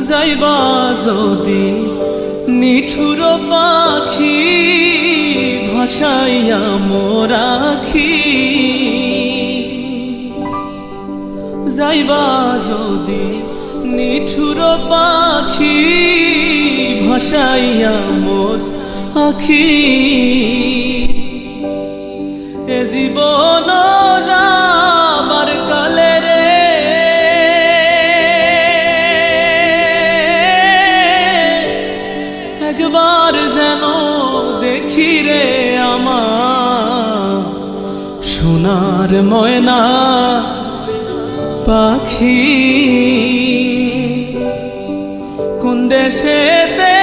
যাইবা যদি নিঠুর পাখি ভাসাইয়া মোরাখি, যাইবা যদি নিঠুর পাখি ভাসাইয়া মোর আখি, এ জীবন যাবার কালে রে একবার যেন দেখি রে আমার সোনার ময়না পাখি, কোন দেশেতে